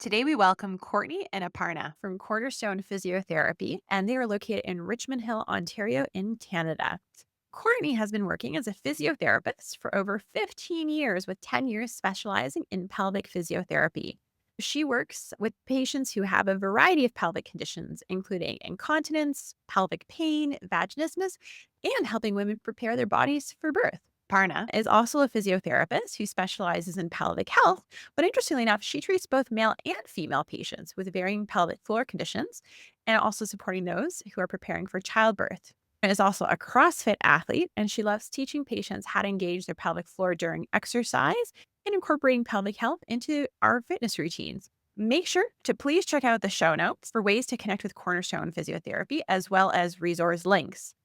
Today, we welcome Courtney and Aparnaa from Cornerstone Physiotherapy, and they are located in Richmond Hill, Ontario, in Canada. Courtney has been working as a physiotherapist for over 15 years, with 10 years specializing in pelvic physiotherapy. She works with patients who have a variety of pelvic conditions, including incontinence, pelvic pain, vaginismus, and helping women prepare their bodies for birth. Parna is also a physiotherapist who specializes in pelvic health, but interestingly enough, she treats both male and female patients with varying pelvic floor conditions and also supporting those who are preparing for childbirth. And is also a CrossFit athlete, and she loves teaching patients how to engage their pelvic floor during exercise and incorporating pelvic health into our fitness routines. Make sure to please check out the show notes for ways to connect with Cornerstone Physiotherapy as well as resource links.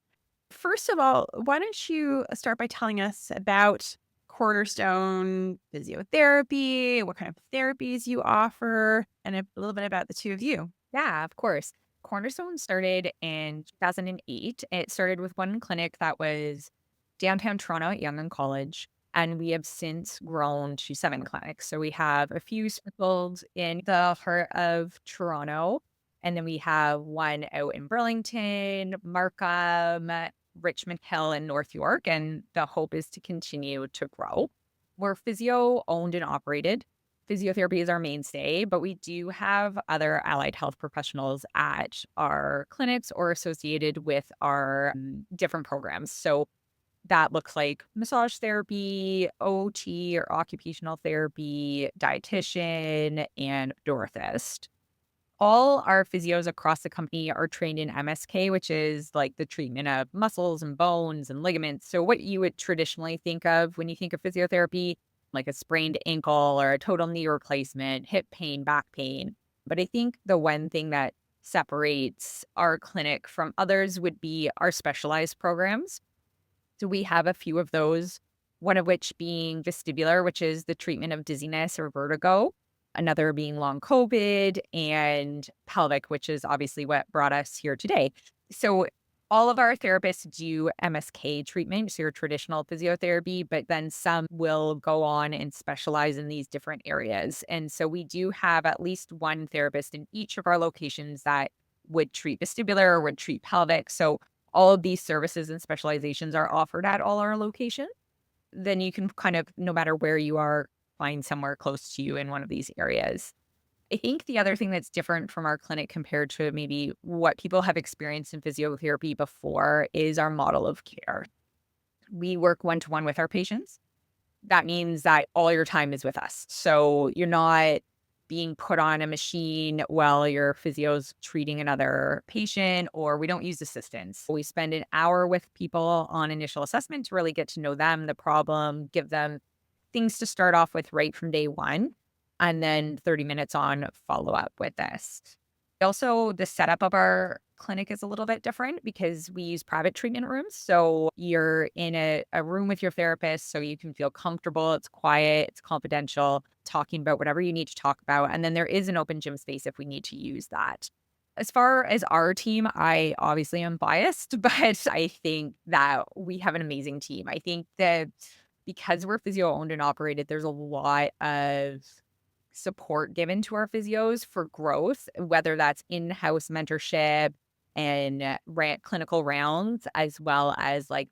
First of all, why don't you start by telling us about Cornerstone Physiotherapy, what kind of therapies you offer, and a little bit about the two of you? Yeah, of course. Cornerstone started in 2008. It started with one clinic that was downtown Toronto at Yonge and College, and we have since grown to 7 clinics. So we have a few sprinkled in the heart of Toronto, and then we have one out in Burlington, Markham, Richmond Hill, and North York. And the hope is to continue to grow. We're physio owned and operated. Physiotherapy is our mainstay, but we do have other allied health professionals at our clinics or associated with our different programs. So that looks like massage therapy, OT or occupational therapy, dietitian, and orthotist. All our physios across the company are trained in MSK, which is like the treatment of muscles and bones and ligaments. So, what you would traditionally think of when you think of physiotherapy, like a sprained ankle or a total knee replacement, hip pain, back pain. But I think the one thing that separates our clinic from others would be our specialized programs. So, we have a few of those, one of which being vestibular, which is the treatment of dizziness or vertigo, another being long COVID, and pelvic, which is obviously what brought us here today. So all of our therapists do MSK treatment, so your traditional physiotherapy, but then some will go on and specialize in these different areas. And so we do have at least one therapist in each of our locations that would treat vestibular or would treat pelvic. So all of these services and specializations are offered at all our locations. Then you can kind of, no matter where you are, find somewhere close to you in one of these areas. I think the other thing that's different from our clinic compared to maybe what people have experienced in physiotherapy before is our model of care. We work one to one with our patients. That means that all your time is with us. So you're not being put on a machine while your physio's treating another patient, or we don't use assistants. We spend an hour with people on initial assessment to really get to know them, the problem, give them things to start off with right from day one, and then 30 minutes on follow up with this. Also, the setup of our clinic is a little bit different because we use private treatment rooms. So you're in a room with your therapist so you can feel comfortable. It's quiet, it's confidential, talking about whatever you need to talk about. And then there is an open gym space if we need to use that. As far as our team, I obviously am biased, but I think that we have an amazing team. I think that because we're physio owned and operated, there's a lot of support given to our physios for growth, whether that's in-house mentorship and clinical rounds, as well as like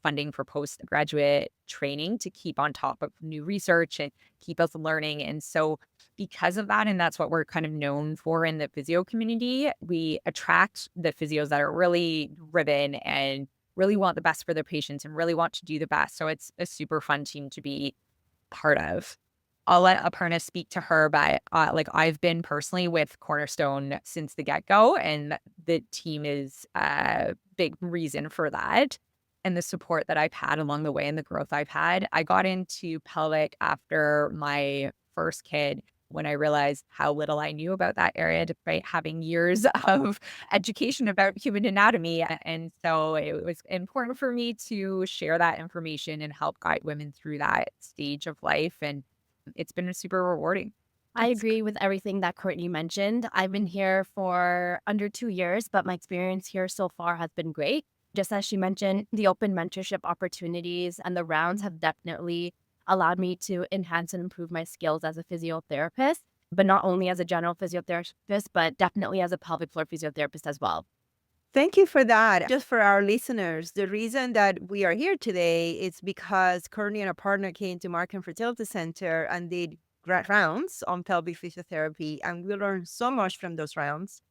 funding for postgraduate training to keep on top of new research and keep us learning. And so, because of that, and that's what we're kind of known for in the physio community, we attract the physios that are really driven and really want the best for their patients and really want to do the best. So, it's a super fun team to be part of. I'll let Aparna speak to her, but, like, I've been personally with Cornerstone since the get-go, and the team is a big reason for that, and the support that I've had along the way and the growth I've had. I got into pelvic after my first kid when I realized how little I knew about that area despite having years of education about human anatomy, and so it was important for me to share that information and help guide women through that stage of life, and it's been super rewarding. I agree with everything that Courtney mentioned. I've been here for under 2 years, but my experience here so far has been great. Just as she mentioned, the open mentorship opportunities and the rounds have definitely allowed me to enhance and improve my skills as a physiotherapist. but not only as a general physiotherapist, but definitely as a pelvic floor physiotherapist as well. Thank you for that. Just for our listeners, the reason that we are here today is because Courtney and Aparnaa came to Markham Fertility Center and did rounds on pelvic physiotherapy, and we learned so much from those rounds.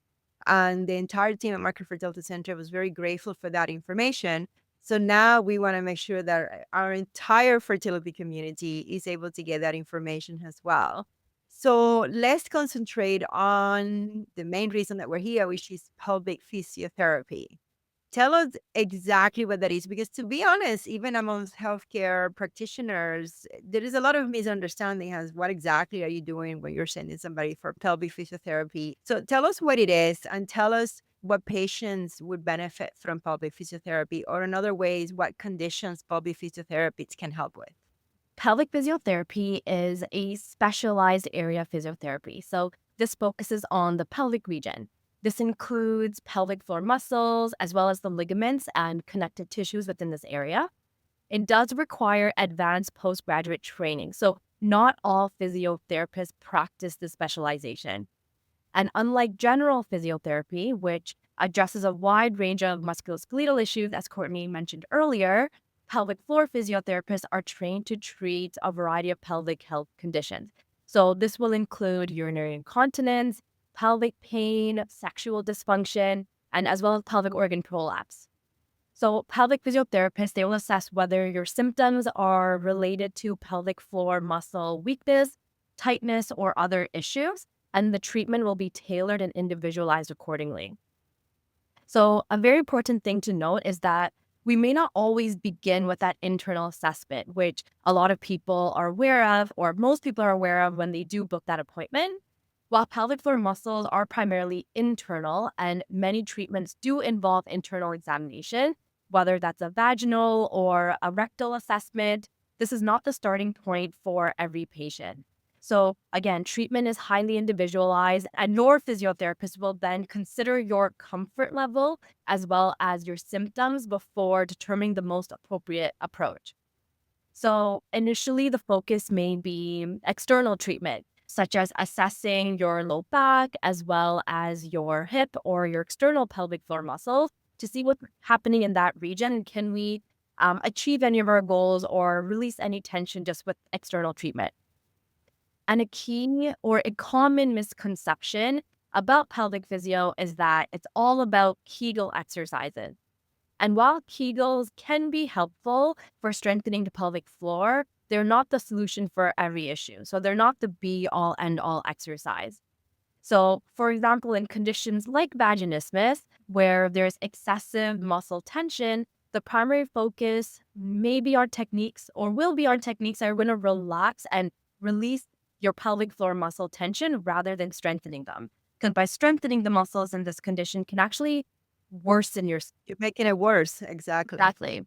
And the entire team at Markham Fertility Center was very grateful for that information. So now we want to make sure that our entire fertility community is able to get that information as well. So let's concentrate on the main reason that we're here, which is pelvic physiotherapy. Tell us exactly what that is, because to be honest, even amongst healthcare practitioners, there is a lot of misunderstanding as what exactly are you doing when you're sending somebody for pelvic physiotherapy. So tell us what it is and tell us what patients would benefit from pelvic physiotherapy, or in other ways, what conditions pelvic physiotherapists can help with. Pelvic physiotherapy is a specialized area of physiotherapy. So this focuses on the pelvic region. This includes pelvic floor muscles, as well as the ligaments and connective tissues within this area. It does require advanced postgraduate training. So not all physiotherapists practice this specialization. And unlike general physiotherapy, which addresses a wide range of musculoskeletal issues, as Courtney mentioned earlier, pelvic floor physiotherapists are trained to treat a variety of pelvic health conditions. So this will include urinary incontinence, pelvic pain, sexual dysfunction, and as well as pelvic organ prolapse. So pelvic physiotherapists, they will assess whether your symptoms are related to pelvic floor muscle weakness, tightness, or other issues, and the treatment will be tailored and individualized accordingly. So a very important thing to note is that we may not always begin with that internal assessment, which a lot of people are aware of, or most people are aware of when they do book that appointment. While pelvic floor muscles are primarily internal and many treatments do involve internal examination, whether that's a vaginal or a rectal assessment, this is not the starting point for every patient. So again, treatment is highly individualized, and your physiotherapist will then consider your comfort level as well as your symptoms before determining the most appropriate approach. So initially, the focus may be external treatment, such as assessing your low back as well as your hip or your external pelvic floor muscles to see what's happening in that region, and can we achieve any of our goals or release any tension just with external treatment. And a key or a common misconception about pelvic physio is that it's all about Kegel exercises. And while Kegels can be helpful for strengthening the pelvic floor, they're not the solution for every issue. So they're not the be all end all exercise. So, for example, in conditions like vaginismus, where there's excessive muscle tension, the primary focus may be our techniques or will be our techniques that are going to relax and release your pelvic floor muscle tension rather than strengthening them. Because by strengthening the muscles in this condition can actually worsen your. You're making it worse. Exactly. Exactly.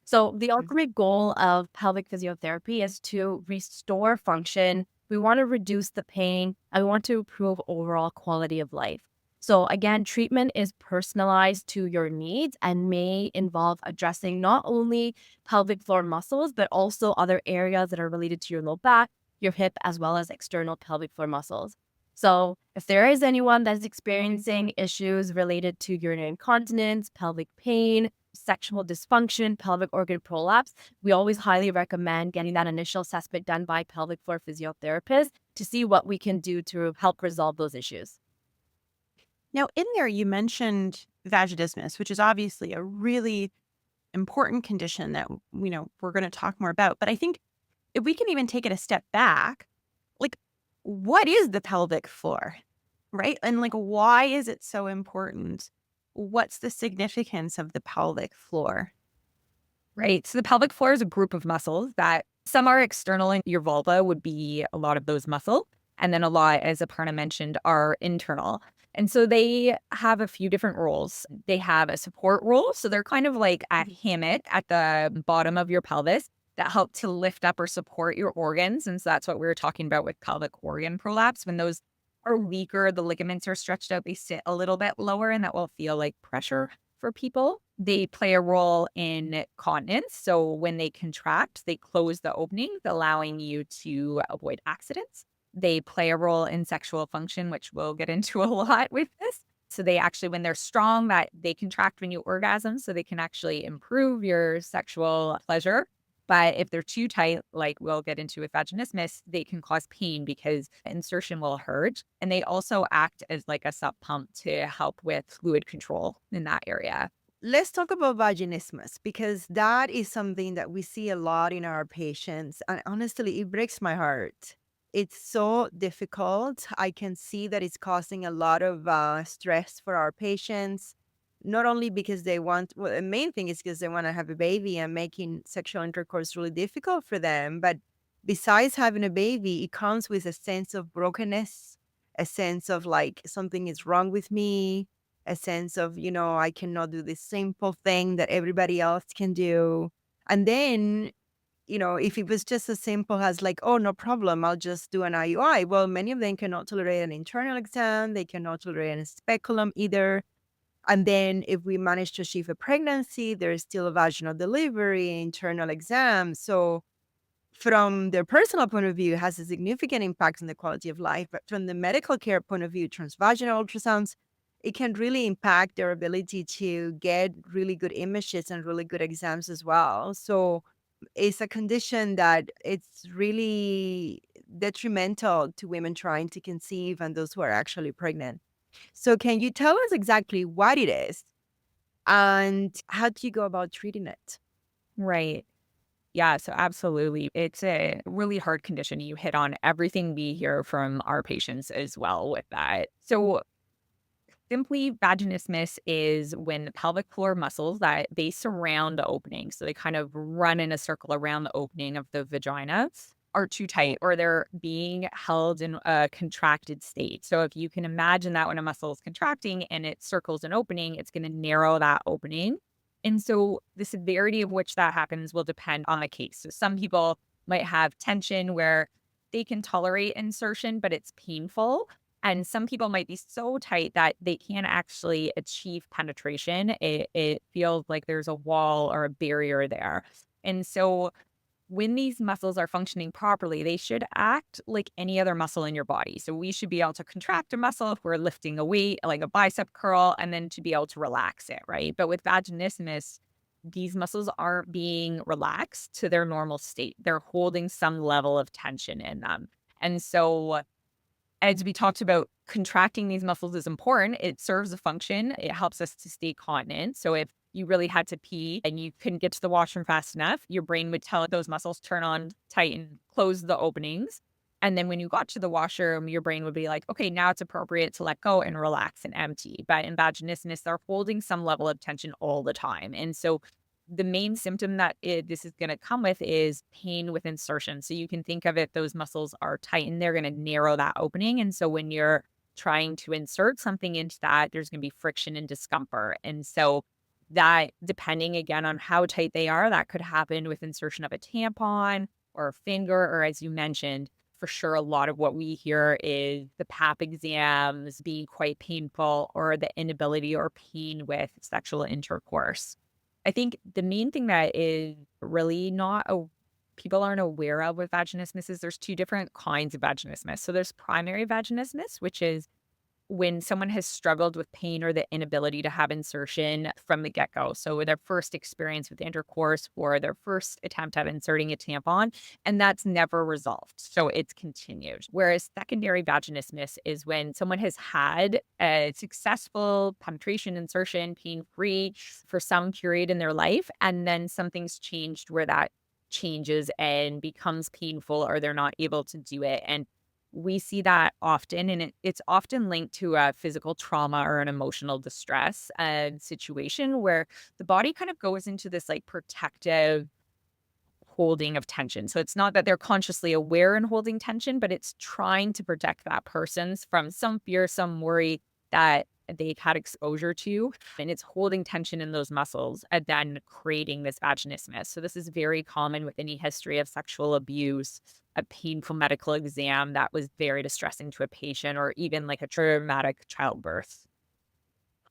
So the Mhm. ultimate goal of pelvic physiotherapy is to restore function. We want to reduce the pain and we want to improve overall quality of life. So again, treatment is personalized to your needs and may involve addressing not only pelvic floor muscles, but also other areas that are related to your low back, your hip, as well as external pelvic floor muscles. So if there is anyone that's experiencing issues related to urinary incontinence, pelvic pain, sexual dysfunction, pelvic organ prolapse, we always highly recommend getting that initial assessment done by pelvic floor physiotherapists to see what we can do to help resolve those issues. Now, in there, you mentioned vaginismus, which is obviously a really important condition that, we're going to talk more about. But I think if we can even take it a step back, like, what is the pelvic floor, right? And like, why is it so important? What's the significance of the pelvic floor? Right. So the pelvic floor is a group of muscles that some are external, and your vulva would be a lot of those muscles. And then a lot, as Aparna mentioned, are internal. And so they have a few different roles. They have a support role. So they're kind of like a hammock at the bottom of your pelvis that help to lift up or support your organs. And so that's what we were talking about with pelvic organ prolapse. When those are weaker, the ligaments are stretched out, they sit a little bit lower, and that will feel like pressure for people. They play a role in continence. So when they contract, they close the openings, allowing you to avoid accidents. They play a role in sexual function, which we'll get into a lot with this. So they actually, when they're strong, that they contract when you orgasm, so they can actually improve your sexual pleasure. But if they're too tight, like we'll get into with vaginismus, they can cause pain because insertion will hurt. And they also act as like a sub pump to help with fluid control in that area. Let's talk about vaginismus because that is something that we see a lot in our patients. And honestly, it breaks my heart. It's so difficult. I can see that it's causing a lot of stress for our patients, not only because they want, well, the main thing is because they want to have a baby and making sexual intercourse really difficult for them. But besides having a baby, it comes with a sense of brokenness, a sense of like something is wrong with me, a sense of, I cannot do this simple thing that everybody else can do. And then, if it was just as simple as like, oh, no problem, I'll just do an IUI. Well, many of them cannot tolerate an internal exam. They cannot tolerate a speculum either. And then if we manage to achieve a pregnancy, there's still a vaginal delivery, internal exam. So from their personal point of view, it has a significant impact on the quality of life. But from the medical care point of view, transvaginal ultrasounds, it can really impact their ability to get really good images and really good exams as well. So it's a condition that it's really detrimental to women trying to conceive and those who are actually pregnant. So can you tell us exactly what it is and how do you go about treating it? Right. Yeah, so absolutely. It's a really hard condition. You hit on everything we hear from our patients as well with that. So simply, vaginismus is when the pelvic floor muscles that they surround the opening, so they kind of run in a circle around the opening of the vagina, are too tight or they're being held in a contracted state. So if you can imagine that when a muscle is contracting and it circles an opening, it's going to narrow that opening. And so the severity of which that happens will depend on the case. So some people might have tension where they can tolerate insertion, but it's painful. And some people might be so tight that they can't actually achieve penetration. It feels like there's a wall or a barrier there. And so when these muscles are functioning properly, they should act like any other muscle in your body. So we should be able to contract a muscle if we're lifting a weight, like a bicep curl, and then to be able to relax it, right? But with vaginismus, these muscles aren't being relaxed to their normal state. They're holding some level of tension in them. And so as we talked about, contracting these muscles is important. It serves a function. It helps us to stay continent. So if you really had to pee and you couldn't get to the washroom fast enough, your brain would tell those muscles turn on, tighten, close the openings. And then when you got to the washroom, your brain would be like, okay, now it's appropriate to let go and relax and empty. But in vaginismus, they're holding some level of tension all the time. And so the main symptom that this is going to come with is pain with insertion. So you can think of it, those muscles are tightened, they're going to narrow that opening. And so when you're trying to insert something into that, there's going to be friction and discomfort. And so that, depending again on how tight they are, that could happen with insertion of a tampon or a finger, or as you mentioned, for sure, a lot of what we hear is the PAP exams being quite painful or the inability or pain with sexual intercourse. I think the main thing that is really not people aren't aware of with vaginismus is there's two different kinds of vaginismus. So there's primary vaginismus, which is when someone has struggled with pain or the inability to have insertion from the get-go. So with their first experience with intercourse or their first attempt at inserting a tampon, and that's never resolved. So it's continued. Whereas secondary vaginismus is when someone has had a successful penetration, insertion, pain-free for some period in their life, and then something's changed where that changes and becomes painful or they're not able to do it. And we see that often, and it's often linked to a physical trauma or an emotional distress situation where the body kind of goes into this like protective holding of tension. So it's not that they're consciously aware and holding tension, but it's trying to protect that person's from some fear, some worry that they've had exposure to. And it's holding tension in those muscles and then creating this vaginismus. So this is very common with any history of sexual abuse, a painful medical exam that was very distressing to a patient, or even like a traumatic childbirth.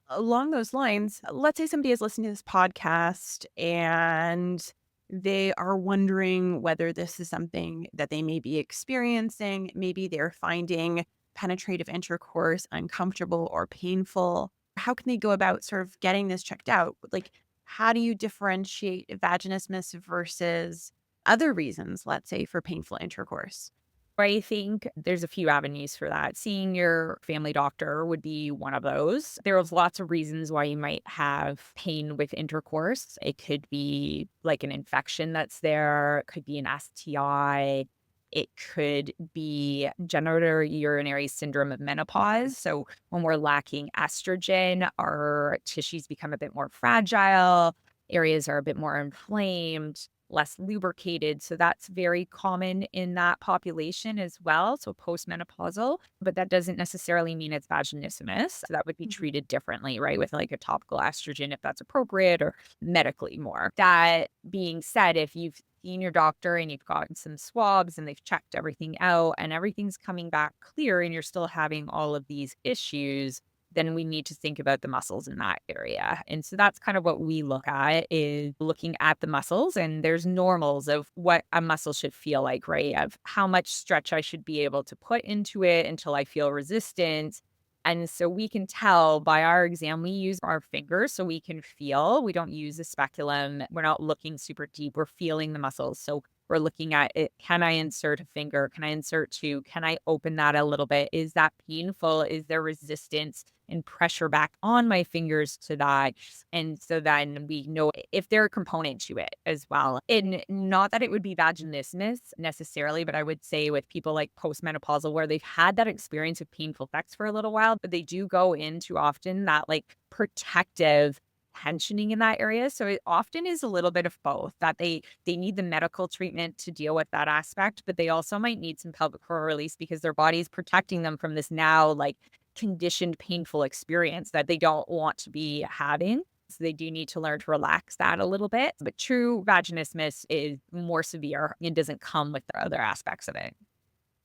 Along those lines, let's say somebody is listening to this podcast and they are wondering whether this is something that they may be experiencing. Maybe they're finding penetrative intercourse uncomfortable or painful. How can they go about sort of getting this checked out? Like, how do you differentiate vaginismus versus other reasons, let's say, for painful intercourse? I think there's a few avenues for that. Seeing your family doctor would be one of those. There's lots of reasons why you might have pain with intercourse. It could be like an infection that's there, it could be an STI, it could be genital urinary syndrome of menopause. So when we're lacking estrogen, our tissues become a bit more fragile, areas are a bit more inflamed, less lubricated. So that's very common in that population as well. So postmenopausal, but that doesn't necessarily mean it's vaginismus. So that would be Mhm. treated differently, right? With like a topical estrogen, if that's appropriate, or medically more. That being said, if you've seen your doctor and you've gotten some swabs and they've checked everything out and everything's coming back clear and you're still having all of these issues, then we need to think about the muscles in that area. And so that's kind of what we look at, is looking at the muscles, and there's normals of what a muscle should feel like, right? Of how much stretch I should be able to put into it until I feel resistance. And so we can tell by our exam, we use our fingers so we can feel. We don't use a speculum. We're not looking super deep. We're feeling the muscles. So we're looking at it. Can I insert a finger? Can I insert two? Can I open that a little bit? Is that painful? Is there resistance and pressure back on my fingers to that? And so then we know if they're a component to it as well. And not that it would be vaginismus necessarily, but I would say with people like postmenopausal, where they've had that experience of painful sex for a little while, but they do go into often that like protective tensioning in that area. So it often is a little bit of both, that they need the medical treatment to deal with that aspect, but they also might need some pelvic floor release because their body is protecting them from this now like conditioned painful experience that they don't want to be having. So they do need to learn to relax that a little bit. But true vaginismus is more severe and doesn't come with the other aspects of it.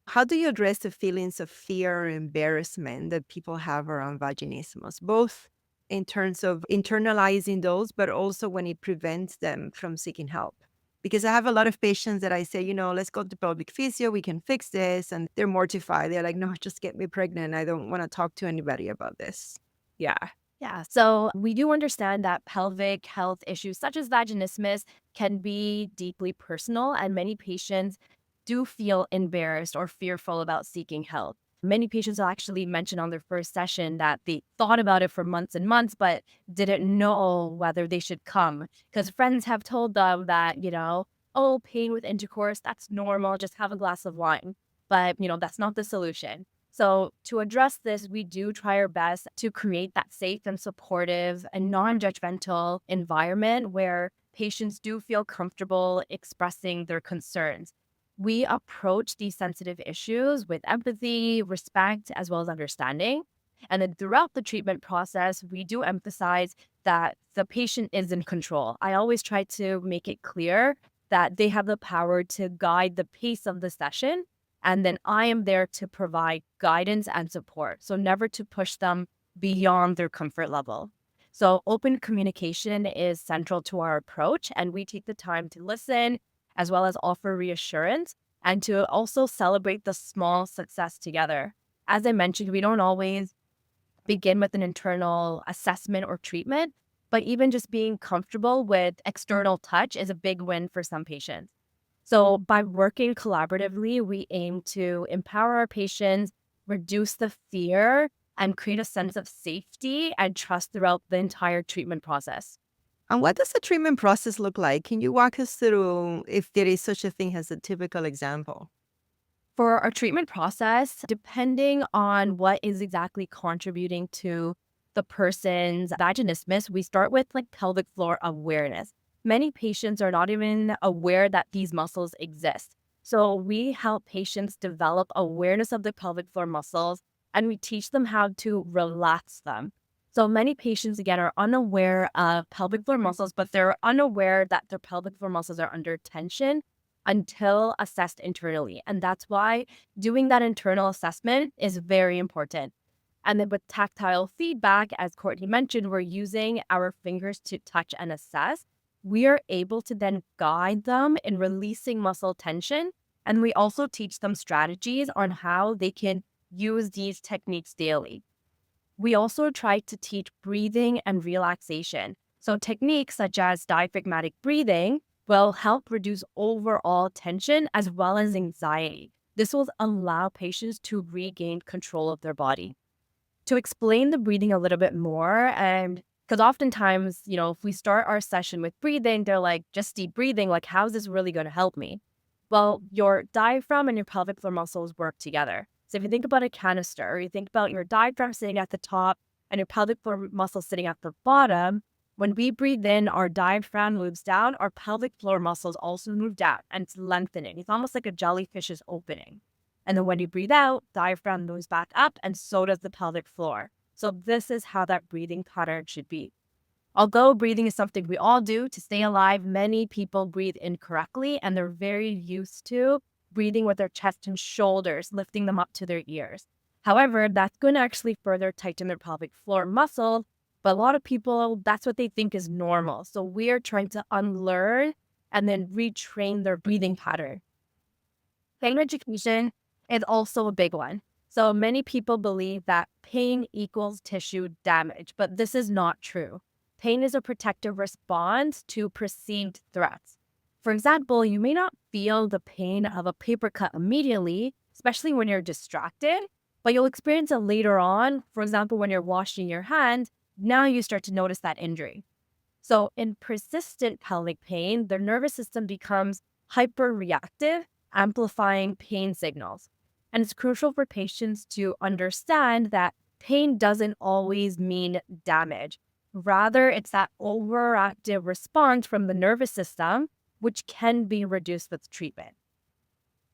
How do you address the feelings of fear or embarrassment that people have around vaginismus, both in terms of internalizing those, but also when it prevents them from seeking help? Because I have a lot of patients that I say, let's go to pelvic physio, we can fix this. And they're mortified. They're like, no, just get me pregnant. I don't want to talk to anybody about this. Yeah. Yeah, so we do understand that pelvic health issues such as vaginismus can be deeply personal, and many patients do feel embarrassed or fearful about seeking help. Many patients will actually mention on their first session that they thought about it for months and months, but didn't know whether they should come because friends have told them that, oh, pain with intercourse, that's normal, just have a glass of wine. But, that's not the solution. So, to address this, we do try our best to create that safe and supportive and non judgmental environment where patients do feel comfortable expressing their concerns. We approach these sensitive issues with empathy, respect, as well as understanding. And then throughout the treatment process, we do emphasize that the patient is in control. I always try to make it clear that they have the power to guide the pace of the session, and then I am there to provide guidance and support. So never to push them beyond their comfort level. So open communication is central to our approach, and we take the time to listen as well as offer reassurance and to also celebrate the small success together. As I mentioned, we don't always begin with an internal assessment or treatment, but even just being comfortable with external touch is a big win for some patients. So, by working collaboratively, we aim to empower our patients, reduce the fear, and create a sense of safety and trust throughout the entire treatment process. And what does the treatment process look like? Can you walk us through if there is such a thing as a typical example? For our treatment process, depending on what is exactly contributing to the person's vaginismus, we start with like pelvic floor awareness. Many patients are not even aware that these muscles exist. So we help patients develop awareness of the pelvic floor muscles, and we teach them how to relax them. So many patients, again, are unaware of pelvic floor muscles, but they're unaware that their pelvic floor muscles are under tension until assessed internally. And that's why doing that internal assessment is very important. And then with tactile feedback, as Courtney mentioned, we're using our fingers to touch and assess. we are able to then guide them in releasing muscle tension. And we also teach them strategies on how they can use these techniques daily. We also try to teach breathing and relaxation. So techniques such as diaphragmatic breathing will help reduce overall tension as well as anxiety. This will allow patients to regain control of their body. To explain the breathing a little bit more, and because oftentimes, if we start our session with breathing, they're like, just deep breathing, like, how's this really going to help me? Well, your diaphragm and your pelvic floor muscles work together. So if you think about a canister, or you think about your diaphragm sitting at the top and your pelvic floor muscles sitting at the bottom, when we breathe in, our diaphragm moves down, our pelvic floor muscles also move down, and it's lengthening. It's almost like a jellyfish's opening. And then when you breathe out, diaphragm moves back up, and so does the pelvic floor. So this is how that breathing pattern should be. Although breathing is something we all do to stay alive, many people breathe incorrectly, and they're very used to breathing with their chest and shoulders, lifting them up to their ears. However, that's going to actually further tighten their pelvic floor muscle, but a lot of people, that's what they think is normal. So we are trying to unlearn and then retrain their breathing pattern. Pain education is also a big one. So many people believe that pain equals tissue damage, but this is not true. Pain is a protective response to perceived threats. For example, you may not feel the pain of a paper cut immediately, especially when you're distracted, but you'll experience it later on. For example, when you're washing your hands, now you start to notice that injury. So in persistent pelvic pain, the nervous system becomes hyperreactive, amplifying pain signals. And it's crucial for patients to understand that pain doesn't always mean damage. Rather, it's that overactive response from the nervous system, which can be reduced with treatment.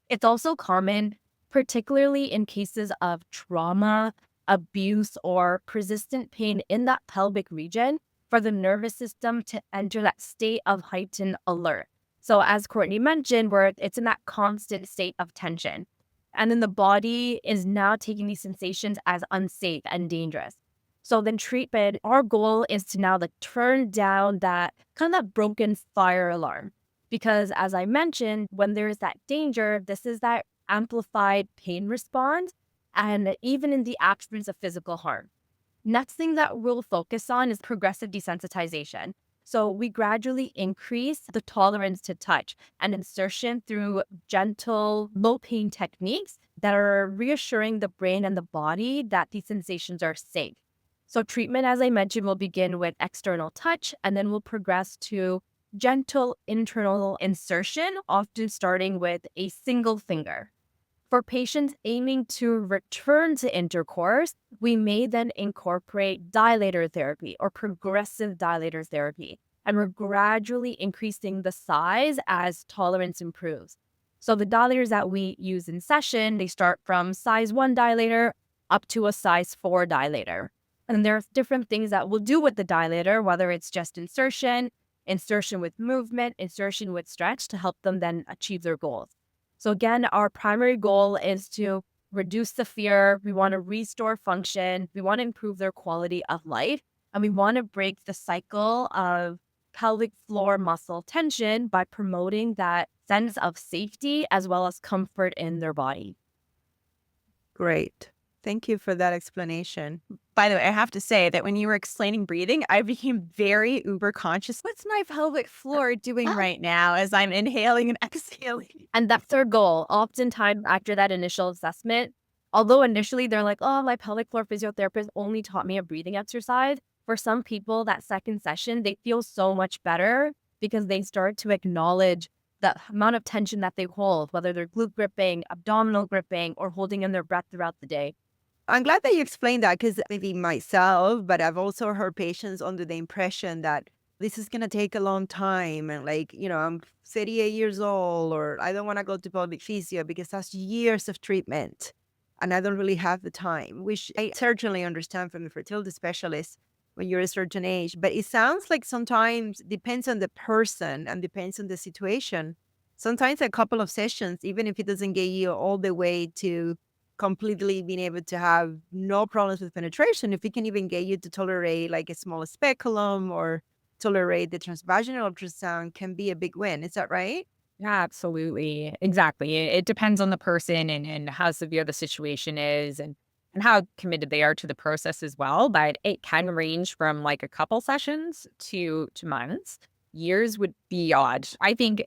It's also common, particularly in cases of trauma, abuse, or persistent pain in that pelvic region, for the nervous system to enter that state of heightened alert. So as Courtney mentioned, where it's in that constant state of tension. And then the body is now taking these sensations as unsafe and dangerous. So then treatment, our goal is to now turn down that kind of that broken fire alarm. Because as I mentioned, when there's that danger, this is that amplified pain response, and even in the absence of physical harm. Next thing that we'll focus on is progressive desensitization. So we gradually increase the tolerance to touch and insertion through gentle, low pain techniques that are reassuring the brain and the body that these sensations are safe. So treatment, as I mentioned, will begin with external touch, and then we'll progress to gentle internal insertion, often starting with a single finger. For patients aiming to return to intercourse, we may then incorporate dilator therapy or progressive dilator therapy, and we're gradually increasing the size as tolerance improves. So the dilators that we use in session, they start from size 1 dilator up to a size 4 dilator. And there are different things that we'll do with the dilator, whether it's just insertion, insertion with movement, insertion with stretch, to help them then achieve their goals. So again, our primary goal is to reduce the fear. We want to restore function. We want to improve their quality of life. And we want to break the cycle of pelvic floor muscle tension by promoting that sense of safety as well as comfort in their body. Great. Thank you for that explanation. By the way, I have to say that when you were explaining breathing, I became very uber conscious. What's my pelvic floor doing right now as I'm inhaling and exhaling? And that's their goal. Oftentimes after that initial assessment, although initially they're like, oh, my pelvic floor physiotherapist only taught me a breathing exercise, for some people, that second session, they feel so much better because they start to acknowledge the amount of tension that they hold, whether they're glute gripping, abdominal gripping, or holding in their breath throughout the day. I'm glad that you explained that, because maybe myself, but I've also heard patients under the impression that this is going to take a long time. And I'm 38 years old, or I don't want to go to pelvic physio because that's years of treatment. And I don't really have the time, which I certainly understand from the fertility specialist when you're a certain age. But it sounds like sometimes depends on the person and depends on the situation. Sometimes a couple of sessions, even if it doesn't get you all the way to completely being able to have no problems with penetration, if it can even get you to tolerate like a small speculum or tolerate the transvaginal ultrasound can be a big win. Is that right? Yeah, absolutely. Exactly. It depends on the person and how severe the situation is and how committed they are to the process as well. But it can range from like a couple sessions to months. Years would be odd. I think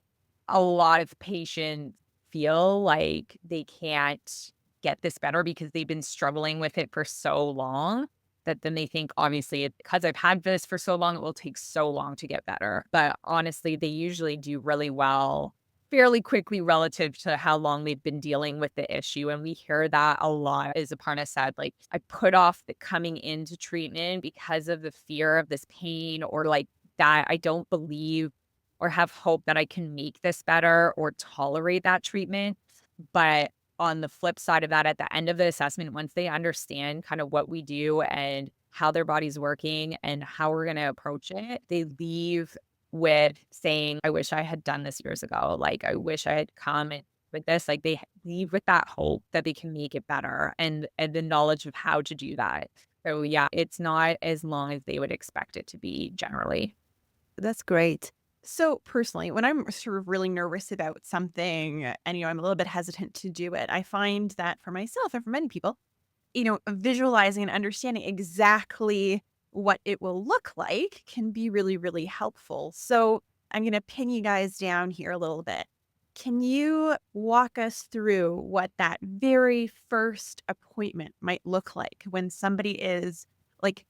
a lot of patients feel like they can't get this better because they've been struggling with it for so long that then they think, obviously, because I've had this for so long, it will take so long to get better. But honestly, they usually do really well fairly quickly relative to how long they've been dealing with the issue. And we hear that a lot. As Aparna said, like, I put off the coming into treatment because of the fear of this pain, or like that I don't believe or have hope that I can make this better or tolerate that treatment. But on the flip side of that, at the end of the assessment, once they understand kind of what we do and how their body's working and how we're going to approach it, they leave with saying, I wish I had done this years ago. Like, I wish I had come with this. Like, they leave with that hope that they can make it better and the knowledge of how to do that. So, yeah, it's not as long as they would expect it to be generally. That's great. So personally, when I'm sort of really nervous about something and, I'm a little bit hesitant to do it, I find that for myself and for many people, visualizing and understanding exactly what it will look like can be really, really helpful. So I'm going to pin you guys down here a little bit. Can you walk us through what that very first appointment might look like when somebody is like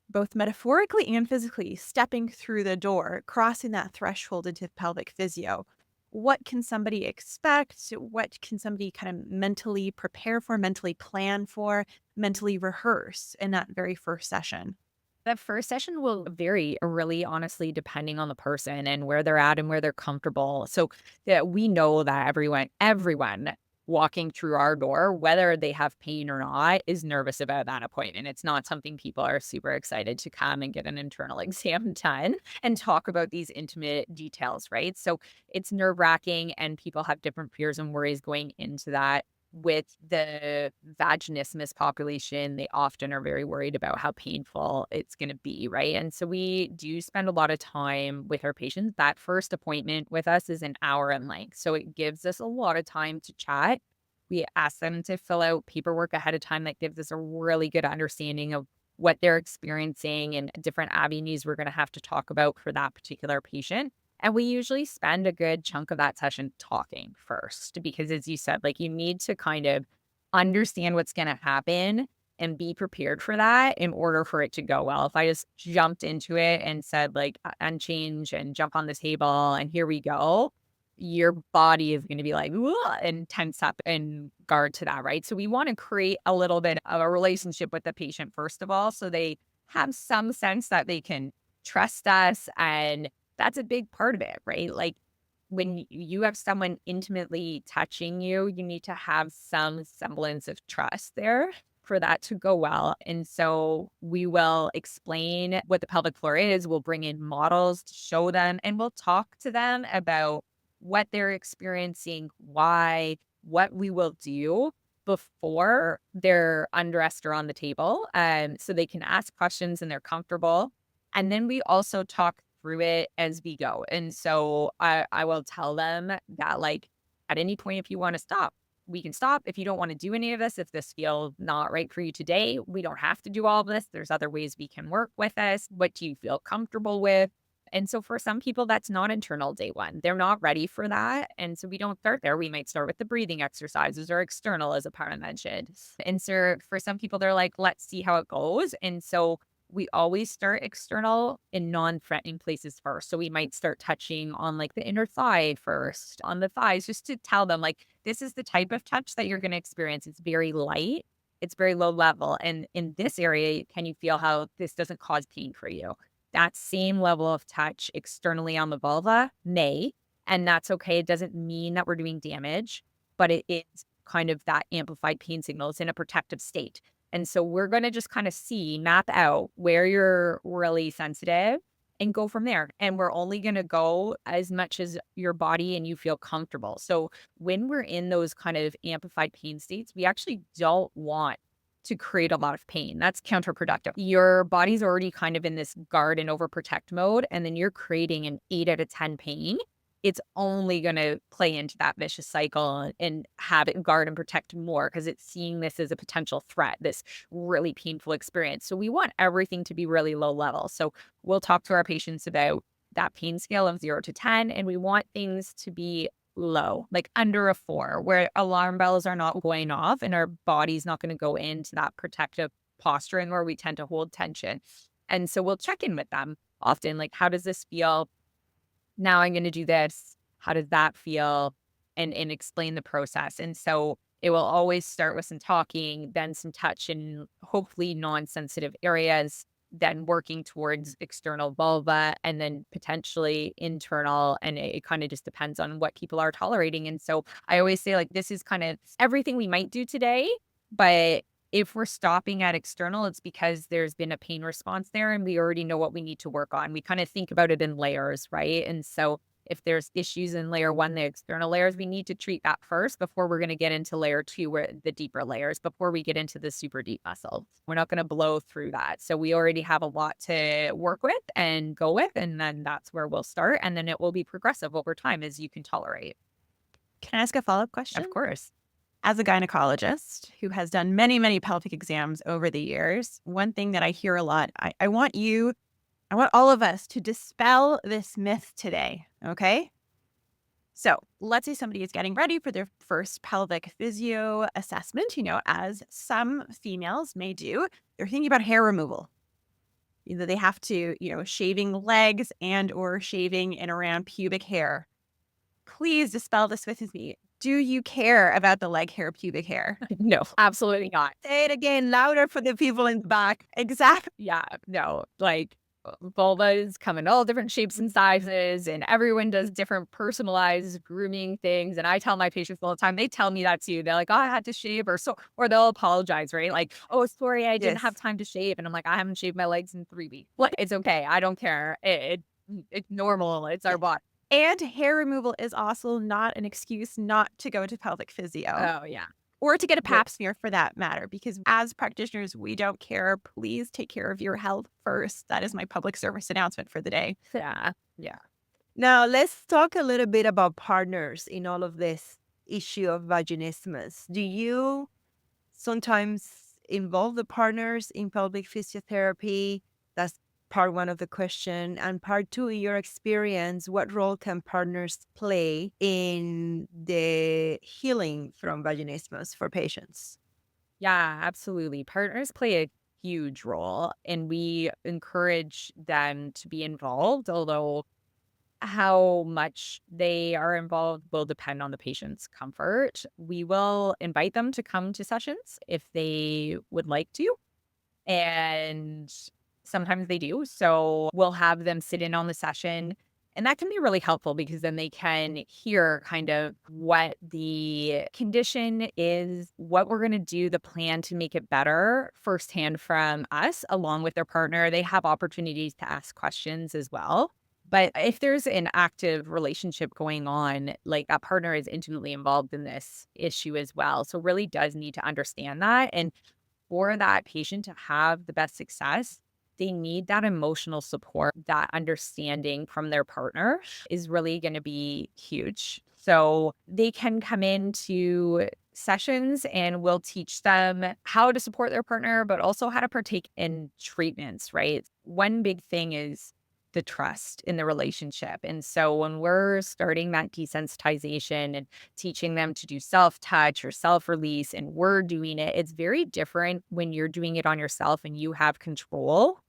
both metaphorically and physically stepping through the door, crossing that threshold into pelvic physio? What can somebody expect? What can somebody kind of mentally prepare for, mentally plan for, mentally rehearse in that very first session? The first session will vary really honestly depending on the person and where they're at and where they're comfortable. So that we know that everyone walking through our door, whether they have pain or not, is nervous about that appointment. It's not something people are super excited to come and get an internal exam done and talk about these intimate details, right? So it's nerve-wracking and people have different fears and worries going into that. With the vaginismus population, they often are very worried about how painful it's going to be, right? And so we do spend a lot of time with our patients. That first appointment with us is an hour in length. So it gives us a lot of time to chat. We ask them to fill out paperwork ahead of time that gives us a really good understanding of what they're experiencing and different avenues we're going to have to talk about for that particular patient. And we usually spend a good chunk of that session talking first, because as you said, like, you need to kind of understand what's going to happen and be prepared for that in order for it to go well. If I just jumped into it and said like unchange and jump on the table and here we go, your body is going to be like, "Whoa," and tense up in guard to that, right? So we want to create a little bit of a relationship with the patient first of all, so they have some sense that they can trust us. And that's a big part of it, right? Like, when you have someone intimately touching you, you need to have some semblance of trust there for that to go well. And so we will explain what the pelvic floor is. We'll bring in models to show them, and we'll talk to them about what they're experiencing, why, what we will do before they're undressed or on the table. So they can ask questions and they're comfortable. And then we also talk through it as we go. And so I will tell them that, like, at any point, if you want to stop, we can stop. If you don't want to do any of this, if this feels not right for you today, we don't have to do all of this. There's other ways we can work with this. What do you feel comfortable with? And so for some people, that's not internal day one. They're not ready for that. And so we don't start there. We might start with the breathing exercises or external, as Aparna mentioned. And so for some people, they're like, let's see how it goes. And so we always start external in non-threatening places first. So we might start touching on like the inner thigh first, on the thighs, just to tell them like, this is the type of touch that you're going to experience. It's very light. It's very low level. And in this area, can you feel how this doesn't cause pain for you? That same level of touch externally on the vulva may, and that's okay. It doesn't mean that we're doing damage, but it is kind of that amplified pain signal. It's in a protective state. And so we're going to just kind of map out where you're really sensitive and go from there. And we're only going to go as much as your body and you feel comfortable. So when we're in those kind of amplified pain states, we actually don't want to create a lot of pain. That's counterproductive. Your body's already kind of in this guard and overprotect mode, and then you're creating an 8 out of 10 pain. It's only going to play into that vicious cycle and have it guard and protect more because it's seeing this as a potential threat, this really painful experience. So we want everything to be really low level. So we'll talk to our patients about that pain scale of 0 to 10, and we want things to be low, like under a 4, where alarm bells are not going off and our body's not going to go into that protective posturing where we tend to hold tension. And so we'll check in with them often, like, how does this feel? Now I'm going to do this. How does that feel? And explain the process. And so it will always start with some talking, then some touch in hopefully non-sensitive areas, then working towards external vulva, and then potentially internal. And it kind of just depends on what people are tolerating. And so I always say, like, this is kind of everything we might do today, but if we're stopping at external, it's because there's been a pain response there and we already know what we need to work on. We kind of think about it in layers, right? And so if there's issues in layer 1, the external layers, we need to treat that first before we're going to get into layer 2, where the deeper layers, before we get into the super deep muscle. We're not going to blow through that. So we already have a lot to work with and go with, and then that's where we'll start. And then it will be progressive over time as you can tolerate. Can I ask a follow-up question? Of course. As a gynecologist who has done many, many pelvic exams over the years, one thing that I hear a lot, I want all of us to dispel this myth today, okay? So let's say somebody is getting ready for their first pelvic physio assessment, as some females may do. They're thinking about hair removal. Either they have to, shaving legs and or shaving in around pubic hair. Please dispel this with me. Do you care about the leg hair, pubic hair? No, absolutely not. Say it again louder for the people in the back. Exactly. Yeah, no, like vulvas come in all different shapes and sizes, and everyone does different personalized grooming things. And I tell my patients all the time, they tell me that too. They're like, oh, I had to shave, or they'll apologize, right? Like, oh, sorry, I didn't Yes. have time to shave. And I'm like, I haven't shaved my legs in 3 weeks. Like, it's okay. I don't care. It's normal. It's our body. And hair removal is also not an excuse not to go to pelvic physio. Oh, yeah. Or to get a pap smear for that matter, because as practitioners, we don't care. Please take care of your health first. That is my public service announcement for the day. Yeah. Yeah. Now, let's talk a little bit about partners in all of this issue of vaginismus. Do you sometimes involve the partners in pelvic physiotherapy? That's part 1 of the question. And part 2, in your experience, what role can partners play in the healing from vaginismus for patients? Yeah, absolutely. Partners play a huge role, and we encourage them to be involved, although how much they are involved will depend on the patient's comfort. We will invite them to come to sessions if they would like to, and sometimes they do. So we'll have them sit in on the session. And that can be really helpful because then they can hear kind of what the condition is, what we're going to do, the plan to make it better firsthand from us, along with their partner. They have opportunities to ask questions as well. But if there's an active relationship going on, like that partner is intimately involved in this issue as well. So really does need to understand that. And for that patient to have the best success, they need that emotional support. That understanding from their partner is really going to be huge. So they can come into sessions and we'll teach them how to support their partner, but also how to partake in treatments, right? One big thing is the trust in the relationship. And so when we're starting that desensitization and teaching them to do self-touch or self-release, and we're doing it, it's very different when you're doing it on yourself and you have control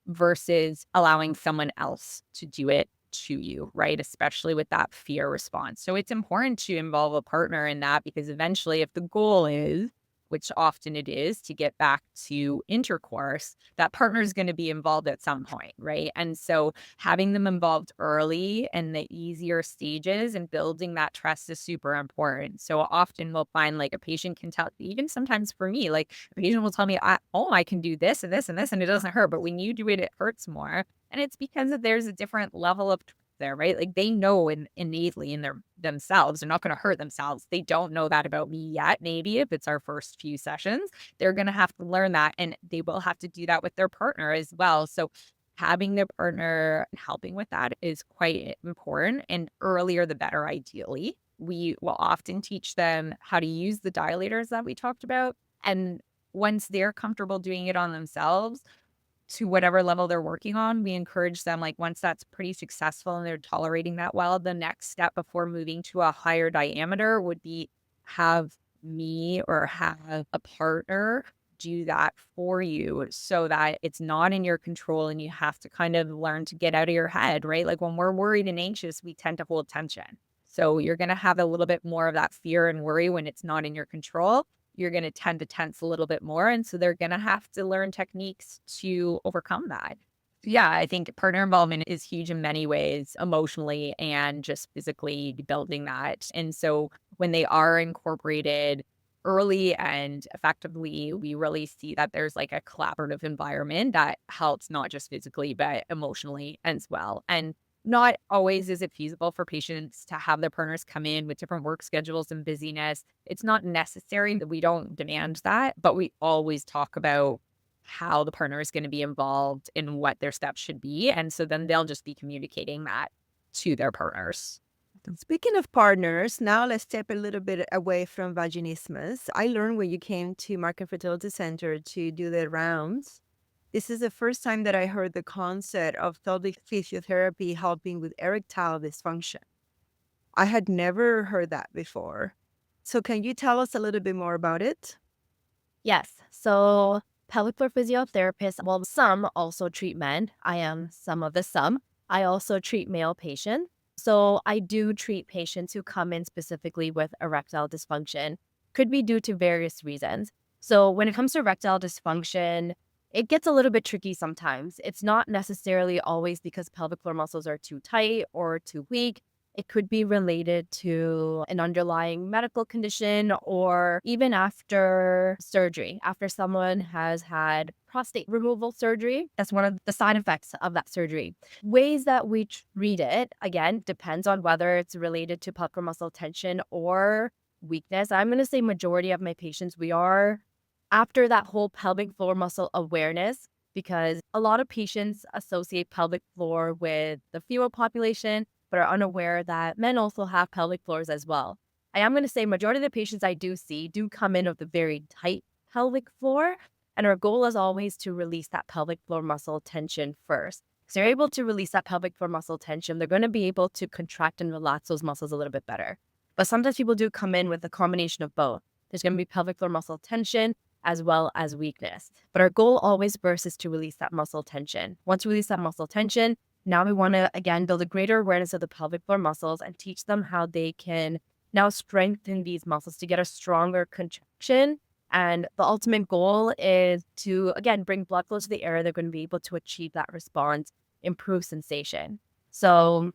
versus allowing someone else to do it to you, right? Especially with that fear response. So it's important to involve a partner in that, because eventually if the goal is, which often it is, to get back to intercourse, that partner is going to be involved at some point, right? And so having them involved early and the easier stages and building that trust is super important. So often we'll find like a patient can tell, even sometimes for me, like a patient will tell me, I can do this and this and this, and it doesn't hurt. But when you do it, it hurts more. And it's because there's a different level of there, right? Like they know innately in themselves, they're not going to hurt themselves. They don't know that about me yet. Maybe if it's our first few sessions, they're going to have to learn that, and they will have to do that with their partner as well. So having their partner helping with that is quite important, and earlier the better, ideally. We will often teach them how to use the dilators that we talked about. And once they're comfortable doing it on themselves, to whatever level they're working on, we encourage them, like, once that's pretty successful and they're tolerating that well, the next step before moving to a higher diameter would be have me or have a partner do that for you so that it's not in your control and you have to kind of learn to get out of your head, right? Like when we're worried and anxious, we tend to hold tension. So you're going to have a little bit more of that fear and worry when it's not in your control. You're going to tend to tense a little bit more. And so they're going to have to learn techniques to overcome that. Yeah, I think partner involvement is huge in many ways, emotionally and just physically building that. And so when they are incorporated early and effectively, we really see that there's like a collaborative environment that helps not just physically, but emotionally as well. And not always is it feasible for patients to have their partners come in with different work schedules and busyness. It's not necessary that we don't demand that, but we always talk about how the partner is going to be involved and what their steps should be. And so then they'll just be communicating that to their partners. Speaking of partners, now let's step a little bit away from vaginismus. I learned when you came to Markham Fertility Center to do the rounds. This is the first time that I heard the concept of pelvic physiotherapy helping with erectile dysfunction. I had never heard that before. So can you tell us a little bit more about it? Yes. So pelvic floor physiotherapists, well, some also treat men. I am some of the some. I also treat male patients. So I do treat patients who come in specifically with erectile dysfunction. Could be due to various reasons. So when it comes to erectile dysfunction, it gets a little bit tricky sometimes. It's not necessarily always because pelvic floor muscles are too tight or too weak. It could be related to an underlying medical condition or even after surgery, after someone has had prostate removal surgery. That's one of the side effects of that surgery. Ways that we treat it, again, depends on whether it's related to pelvic muscle tension or weakness. I'm going to say majority of my patients, we are after that whole pelvic floor muscle awareness, because a lot of patients associate pelvic floor with the female population but are unaware that men also have pelvic floors as well. I am going to say majority of the patients I do see do come in with a very tight pelvic floor, and our goal is always to release that pelvic floor muscle tension first. So you're able to release that pelvic floor muscle tension, they're going to be able to contract and relax those muscles a little bit better. But sometimes people do come in with a combination of both. There's going to be pelvic floor muscle tension as well as weakness. But our goal always first is to release that muscle tension. Once we release that muscle tension, now we want to, again, build a greater awareness of the pelvic floor muscles and teach them how they can now strengthen these muscles to get a stronger contraction. And the ultimate goal is to, again, bring blood flow to the area. They're going to be able to achieve that response, improve sensation. So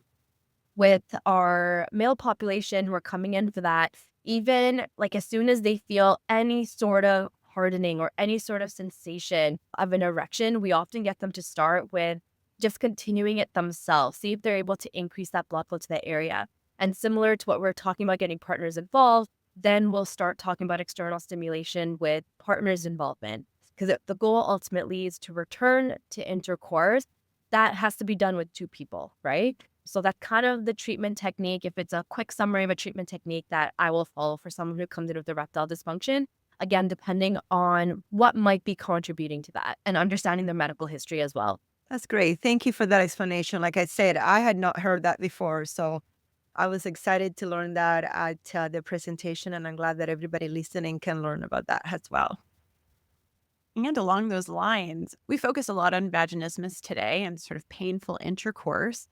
with our male population, we're coming in for that. Even like as soon as they feel any sort of hardening or any sort of sensation of an erection, we often get them to start with just continuing it themselves, see if they're able to increase that blood flow to that area. And similar to what we're talking about getting partners involved, then we'll start talking about external stimulation with partners involvement. Because the goal ultimately is to return to intercourse. That has to be done with two people, right? So that's kind of the treatment technique. If it's a quick summary of a treatment technique that I will follow for someone who comes in with erectile dysfunction, again, depending on what might be contributing to that and understanding their medical history as well. That's great. Thank you for that explanation. Like I said, I had not heard that before. So I was excited to learn that at the presentation, and I'm glad that everybody listening can learn about that as well. And along those lines, we focus a lot on vaginismus today and sort of painful intercourse.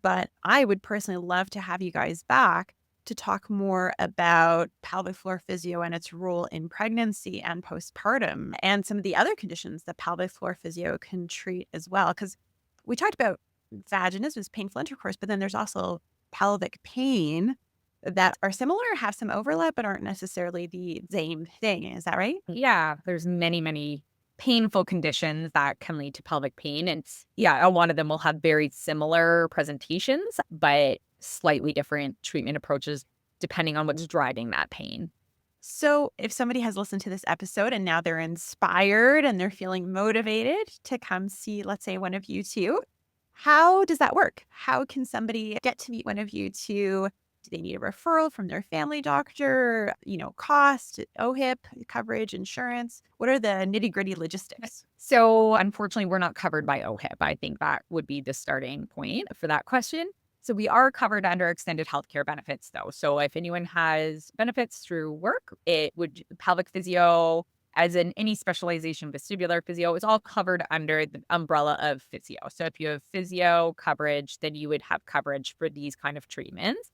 But I would personally love to have you guys back to talk more about pelvic floor physio and its role in pregnancy and postpartum and some of the other conditions that pelvic floor physio can treat as well. Because we talked about vaginismus, painful intercourse, but then there's also pelvic pain that are similar, have some overlap, but aren't necessarily the same thing. Is that right? Yeah, there's many, many painful conditions that can lead to pelvic pain. And yeah, a lot of them will have very similar presentations, but slightly different treatment approaches depending on what's driving that pain. So, if somebody has listened to this episode and now they're inspired and they're feeling motivated to come see, let's say, one of you two, how does that work? How can somebody get to meet one of you two? Do they need a referral from their family doctor? Cost, OHIP, coverage, insurance? What are the nitty gritty logistics? So unfortunately, we're not covered by OHIP. I think that would be the starting point for that question. So we are covered under extended healthcare benefits, though. So if anyone has benefits through work, it would pelvic physio, as in any specialization, vestibular physio, is all covered under the umbrella of physio. So if you have physio coverage, then you would have coverage for these kind of treatments.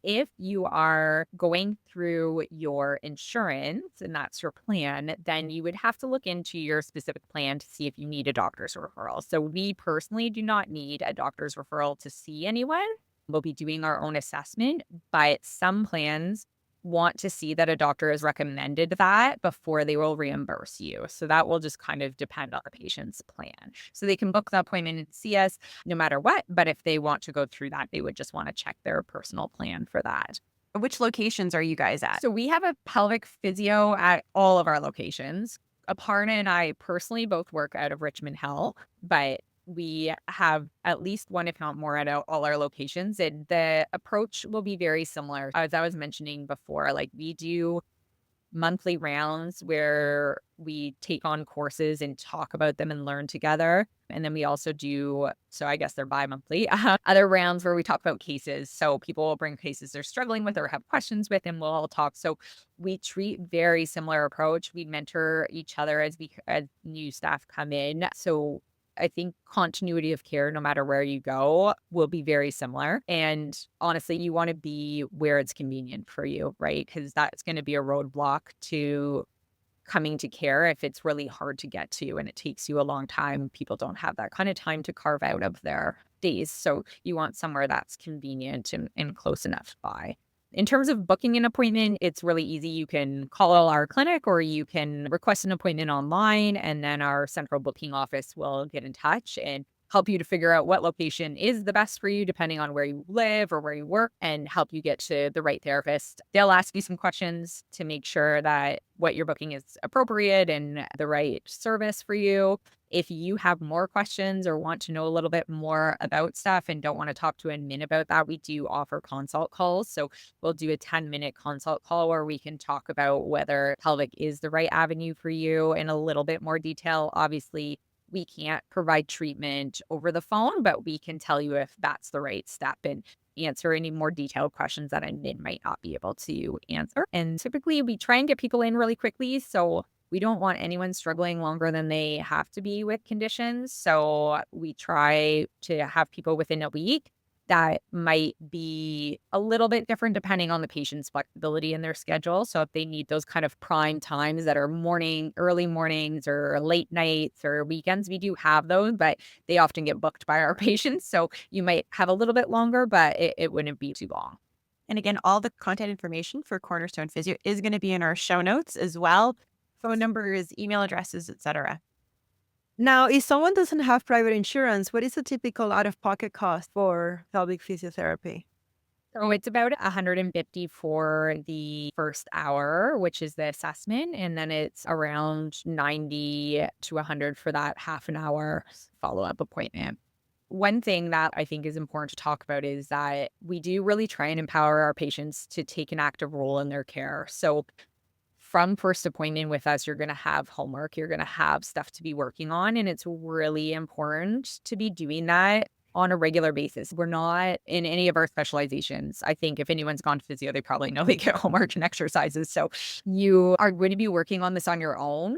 If you are going through your insurance and that's your plan, then you would have to look into your specific plan to see if you need a doctor's referral. So we personally do not need a doctor's referral to see anyone. We'll be doing our own assessment, but some plans want to see that a doctor has recommended that before they will reimburse you. So that will just kind of depend on the patient's plan. So they can book the appointment and see us no matter what. But if they want to go through that, they would just want to check their personal plan for that. Which locations are you guys at? So we have a pelvic physio at all of our locations. Aparnaa and I personally both work out of Richmond Hill, but we have at least one, if not more, at all our locations. And the approach will be very similar. As I was mentioning before, like we do monthly rounds where we take on courses and talk about them and learn together. And then we also do, so I guess they're bi-monthly, other rounds where we talk about cases. So people will bring cases they're struggling with or have questions with, and we'll all talk. So we treat very similar approach. We mentor each other as new staff come in. So I think continuity of care, no matter where you go, will be very similar. And honestly, you want to be where it's convenient for you, right? Because that's going to be a roadblock to coming to care if it's really hard to get to and it takes you a long time. People don't have that kind of time to carve out of their days. So you want somewhere that's convenient and close enough by. In terms of booking an appointment, it's really easy. You can call our clinic or you can request an appointment online, and then our central booking office will get in touch and help you to figure out what location is the best for you, depending on where you live or where you work, and help you get to the right therapist. They'll ask you some questions to make sure that what you're booking is appropriate and the right service for you. If you have more questions or want to know a little bit more about stuff and don't want to talk to admin about that, we do offer consult calls. So we'll do a 10-minute consult call where we can talk about whether pelvic is the right avenue for you in a little bit more detail. Obviously, we can't provide treatment over the phone, but we can tell you if that's the right step and answer any more detailed questions that admin might not be able to answer. And typically we try and get people in really quickly. So we don't want anyone struggling longer than they have to be with conditions. So we try to have people within a week. That might be a little bit different depending on the patient's flexibility in their schedule. So if they need those kind of prime times that are early mornings or late nights or weekends, we do have those, but they often get booked by our patients. So you might have a little bit longer, but it wouldn't be too long. And again, all the contact information for Cornerstone Physio is going to be in our show notes as well. Phone numbers, email addresses, etc. Now, if someone doesn't have private insurance, what is the typical out-of-pocket cost for pelvic physiotherapy? So it's about $150 for the first hour, which is the assessment. And then it's around $90 to $100 for that half an hour follow-up appointment. One thing that I think is important to talk about is that we do really try and empower our patients to take an active role in their care. So from first appointment with us, you're going to have homework, you're going to have stuff to be working on. And it's really important to be doing that on a regular basis. We're not in any of our specializations. I think if anyone's gone to physio, they probably know they get homework and exercises. So you are going to be working on this on your own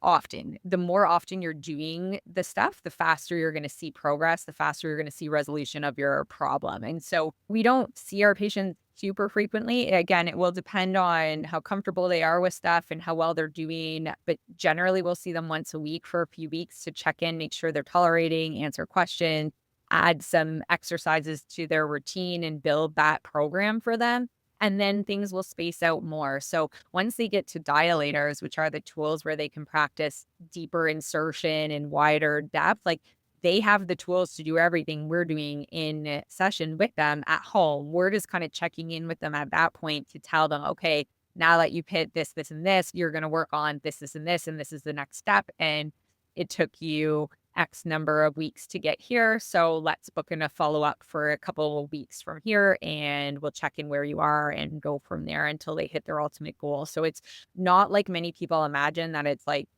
often. The more often you're doing the stuff, the faster you're going to see progress, the faster you're going to see resolution of your problem. And so we don't see our patients super frequently. Again, it will depend on how comfortable they are with stuff and how well they're doing. But generally, we'll see them once a week for a few weeks to check in, make sure they're tolerating, answer questions, add some exercises to their routine and build that program for them. and then things will space out more. So once they get to dilators, which are the tools where they can practice deeper insertion and wider depth, like they have the tools to do everything we're doing in session with them at home. We're just kind of checking in with them at that point to tell them, okay, now that you've hit this, this, and this, you're going to work on this, this, and this is the next step. And it took you X number of weeks to get here. So let's book in a follow up for a couple of weeks from here, and we'll check in where you are and go from there until they hit their ultimate goal. So it's not like many people imagine that it's like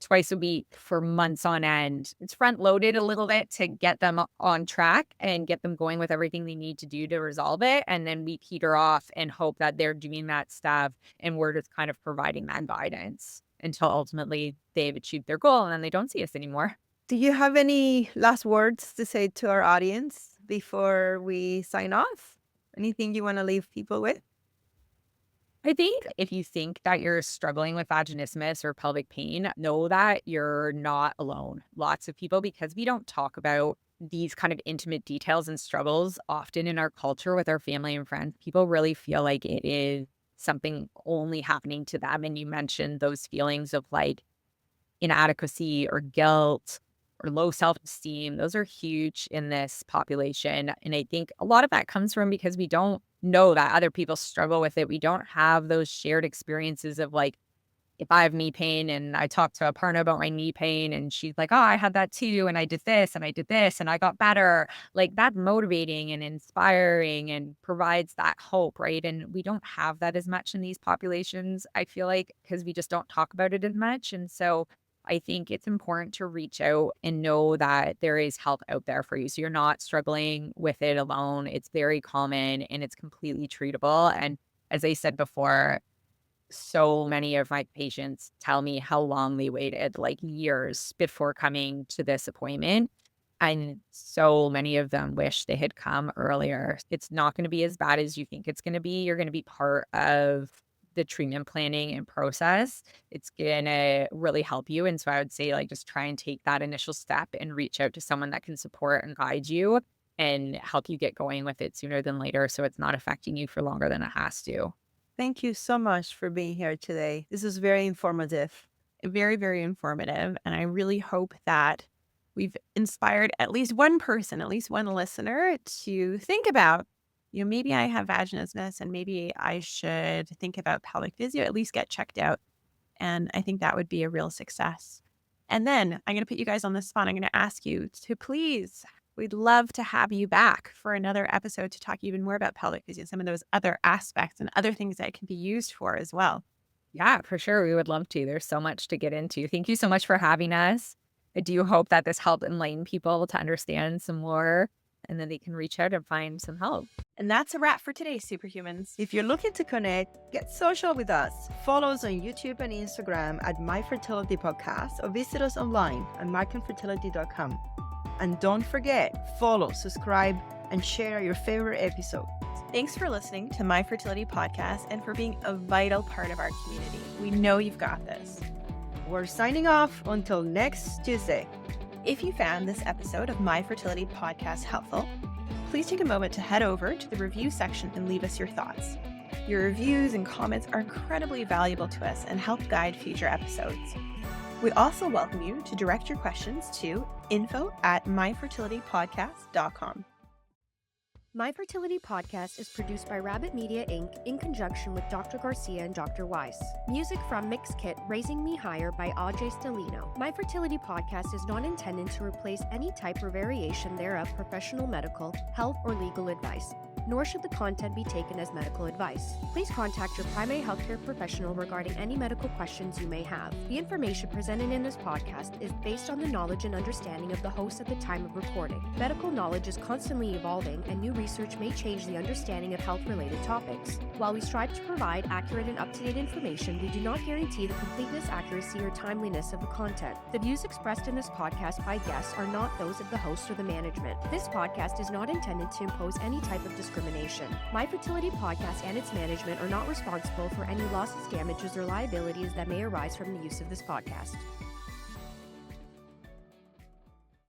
twice a week for months on end. It's front loaded a little bit to get them on track and get them going with everything they need to do to resolve it. And then we peter off and hope that they're doing that stuff. And we're just kind of providing that guidance until ultimately they've achieved their goal and then they don't see us anymore. Do you have any last words to say to our audience before we sign off? Anything you want to leave people with? I think if you think that you're struggling with vaginismus or pelvic pain, know that you're not alone. Lots of people, because we don't talk about these kind of intimate details and struggles often in our culture with our family and friends, people really feel like it is something only happening to them. And you mentioned those feelings of like inadequacy or guilt or low self-esteem. Those are huge in this population. And I think a lot of that comes from because we don't know that other people struggle with it. We don't have those shared experiences of like, if I have knee pain and I talk to Aparnaa about my knee pain and she's like, oh, I had that too. And I did this and I did this and I got better. Like that's motivating and inspiring and provides that hope, right? And we don't have that as much in these populations, I feel like, because we just don't talk about it as much. And so I think it's important to reach out and know that there is help out there for you. So you're not struggling with it alone. It's very common and it's completely treatable. And as I said before, so many of my patients tell me how long they waited, like years before coming to this appointment. And so many of them wish they had come earlier. It's not going to be as bad as you think it's going to be. You're going to be part of the treatment planning and process. It's going to really help you. And so I would say like, just try and take that initial step and reach out to someone that can support and guide you and help you get going with it sooner than later. So it's not affecting you for longer than it has to. Thank you so much for being here today. This was very informative. Very, very informative. And I really hope that we've inspired at least one person, at least one listener to think about, maybe I have vaginismus and maybe I should think about pelvic physio, at least get checked out. And I think that would be a real success. And then I'm going to put you guys on the spot. I'm going to ask you to please, we'd love to have you back for another episode to talk even more about pelvic physio, some of those other aspects and other things that it can be used for as well. Yeah, for sure. We would love to. There's so much to get into. Thank you so much for having us. I do hope that this helped enlighten people to understand some more and then they can reach out and find some help. And that's a wrap for today, Superhumans. If you're looking to connect, get social with us. Follow us on YouTube and Instagram at My Fertility Podcast or visit us online at myconfertility.com. And don't forget, follow, subscribe, and share your favorite episode. Thanks for listening to My Fertility Podcast and for being a vital part of our community. We know you've got this. We're signing off until next Tuesday. If you found this episode of My Fertility Podcast helpful, please take a moment to head over to the review section and leave us your thoughts. Your reviews and comments are incredibly valuable to us and help guide future episodes. We also welcome you to direct your questions to info@myfertilitypodcast.com. My Fertility Podcast is produced by Rabbit Media Inc. in conjunction with Dr. Garcia and Dr. Weiss. Music from Mix Kit Raising Me Higher by Ajay Stelino. My Fertility Podcast is not intended to replace any type or variation thereof professional medical, health, or legal advice, nor should the content be taken as medical advice. Please contact your primary healthcare professional regarding any medical questions you may have. The information presented in this podcast is based on the knowledge and understanding of the host at the time of recording. Medical knowledge is constantly evolving and new research may change the understanding of health-related topics. While we strive to provide accurate and up-to-date information, we do not guarantee the completeness, accuracy, or timeliness of the content. The views expressed in this podcast by guests are not those of the host or the management. This podcast is not intended to impose any type of discrimination. My Fertility Podcast and its management are not responsible for any losses, damages, or liabilities that may arise from the use of this podcast.